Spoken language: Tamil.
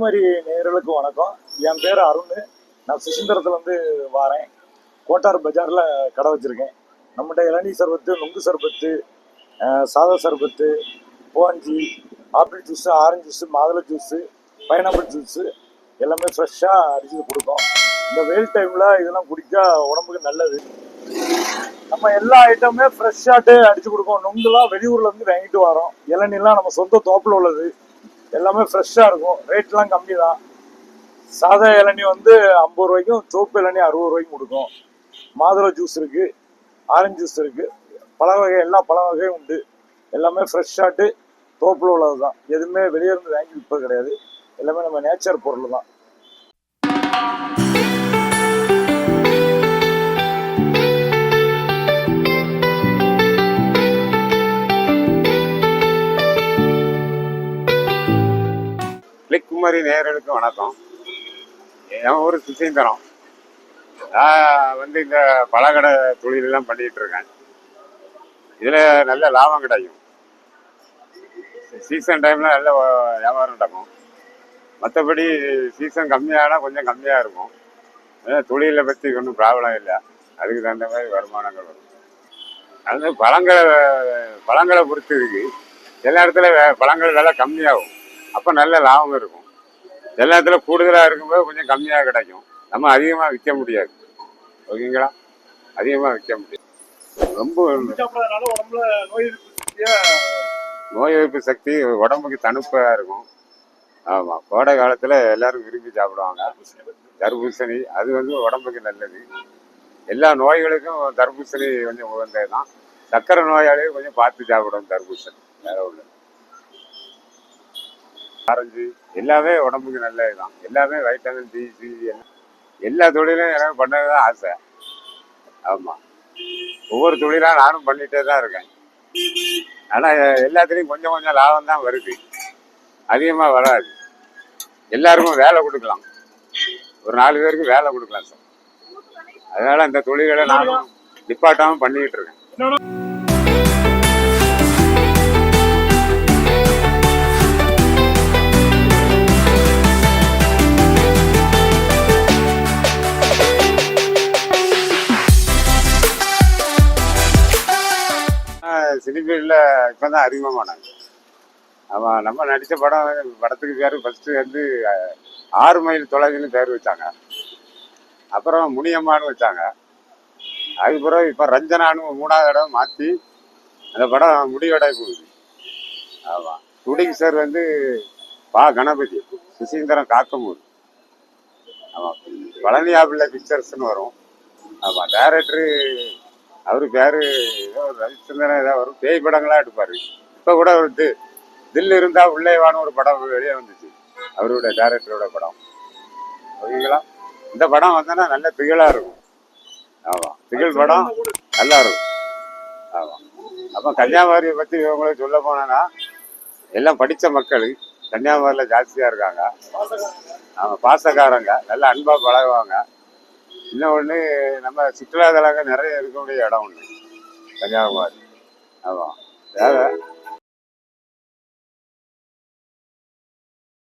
குமரி நேயர்களுக்கு வணக்கம். என் பேர் அருண். நான் சுசீந்திரத்துலேருந்து வாரேன். கோட்டார் பஜாரில் கடை வச்சுருக்கேன். நம்மகிட்ட இளநீ சர்பத்து, நுங்கு சர்பத்து, சாதா சர்பத்து, போஞ்சி, ஆப்பிள் ஜூஸு, ஆரஞ்சு ஜூஸு, மாதுளை ஜூஸு, பைனாப்பிள் ஜூஸு எல்லாமே ஃப்ரெஷ்ஷாக அடிச்சு கொடுக்கும். இந்த வெயில் டைமில் இதெல்லாம் குடித்தா உடம்புக்கு நல்லது. நம்ம எல்லா ஐட்டமுமே ஃப்ரெஷ்ஷாட்டு அடிச்சு கொடுப்போம். நுங்குலாம் வெளியூர்லேருந்து வாங்கிட்டு வரோம். இளநீலாம் நம்ம சொந்த தோப்பில் உள்ளது. எல்லாமே ஃப்ரெஷ்ஷாக இருக்கும். ரேட்லாம் கம்மி தான். சாதா இளநீ வந்து 50 ரூபாய்க்கும், சோப்பு இளநீ 60 ரூபாய்க்கும் கொடுக்கும். மாதுளை ஜூஸ் இருக்குது, ஆரஞ்சு ஜூஸ் இருக்குது, பழ வகை எல்லா பழ வகையும் உண்டு. எல்லாமே ஃப்ரெஷ்ஷாட்டு தோப்பில் உள்ளது தான். எதுவுமே வெளியே இருந்து வாங்கி விற்பது கிடையாது. எல்லாமே நம்ம நேச்சர் பொருள் தான். குமரி நேயர்களுக்கு வணக்கம். என் ஊர் சுசீந்திரம். நான் வந்து இந்த பழக்கடை தொழிலெல்லாம் பண்ணிகிட்டு இருக்கேன். இதில் நல்ல லாபம் கிடைக்கும். சீசன் டைமில் நல்ல வியாபாரம் நடக்கும். மற்றபடி சீசன் கம்மியானால் கொஞ்சம் கம்மியாக இருக்கும். தொழிலை பற்றி ஒன்றும் ப்ராப்ளம் இல்லை. அதுக்கு தகுந்த மாதிரி வருமானங்கள் வரும். அது பழங்களை பொறுத்து இருக்கு. எல்லா இடத்துல பழங்கள் நல்லா கம்மியாகும். அப்போ நல்ல லாபம் இருக்கும். எல்லா இடத்துல கூடுதலாக இருக்கும்போது கொஞ்சம் கம்மியாக கிடைக்கும். நம்ம அதிகமாக விற்க முடியாது. ஓகேங்களா? அதிகமாக விற்க முடியாது. ரொம்ப நோய் எதிர்ப்பு சக்தி உடம்புக்கு தணுப்பாக இருக்கும். ஆமாம், கோடை காலத்தில் எல்லாரும் விரும்பி சாப்பிடுவாங்க. தர்பூசணி அது வந்து உடம்புக்கு நல்லது. எல்லா நோய்களுக்கும் தர்பூசணி கொஞ்சம் உகந்தது தான். சர்க்கரை நோயாளியும் கொஞ்சம் பார்த்து சாப்பிடணும் தர்பூசணி. வேற ஒன்று ஆரஞ்சு எல்லாமே உடம்புக்கு நல்லது தான். எல்லாமே வைட்டமின் டி, சி எல்லா தொழிலும் எனக்கு பண்ணது தான் ஆசை. ஆமாம், ஒவ்வொரு தொழிலாக நானும் பண்ணிகிட்டே தான் இருக்கேன். ஆனால் எல்லாத்துலேயும் கொஞ்சம் கொஞ்சம் லாபம் தான் வருது. அதிகமாக வராது. எல்லாருக்கும் வேலை கொடுக்கலாம். ஒரு 4 பேருக்கு வேலை கொடுக்கலாம் சார். அதனால் இந்த தொழில்களை நானும் நிப்பாட்டாமல் பண்ணிக்கிட்டு இருக்கேன். சினிஃபீல்டில் இப்போ தான் அறிமுகமானாங்க. ஆமாம், நம்ம நடித்த படத்துக்கு பேர் ஃபஸ்ட்டு வந்து 6 மைல் தொலைவுன்னு பேர் வச்சாங்க. அப்புறம் முனியம்மான்னு வச்சாங்க. அதுக்கப்புறம் இப்போ ரஞ்சனான்னு 3வது தடவை மாற்றி அந்த படம் முடிவடை போகுது. ஆமாம், ஷூட்டிங் சார் வந்து கணபதி, சுசீந்திரம், காக்கமூர். ஆமாம், பழனி ஆப்பிள்ள பிக்சர்ஸ்ன்னு வரும். ஆமாம், டைரக்டரு அவரு பேர் ஏதோ ரவிச்சந்திரன் ஏதோ வரும். பேய் படங்களாக எடுப்பார். இப்போ கூட ஒரு தில் இருந்தால் உள்ளேவான ஒரு படம் வெளியே வந்துச்சு, அவருடைய டைரக்டரோட படம். ஓகேங்களா? இந்த படம் வந்தோன்னா நல்ல திகழாக இருக்கும். ஆமாம், திகழ் படம் நல்லா இருக்கும். ஆமாம், அப்போ கன்னியாகுமரியை பற்றி இவங்களுக்கு சொல்ல போனேன்னா எல்லாம் படித்த மக்கள் கன்னியாகுமரியில் ஜாஸ்தியாக இருக்காங்க. ஆமாம், பாசக்காரங்க, நல்லா அன்பாக பழகுவாங்க. இன்னொன்று நம்ம சுற்றுலாத்தலங்கள் நிறைய இருக்கக்கூடிய இடம் ஒன்று கன்னியாகுமரி. ஆமாம், வேறு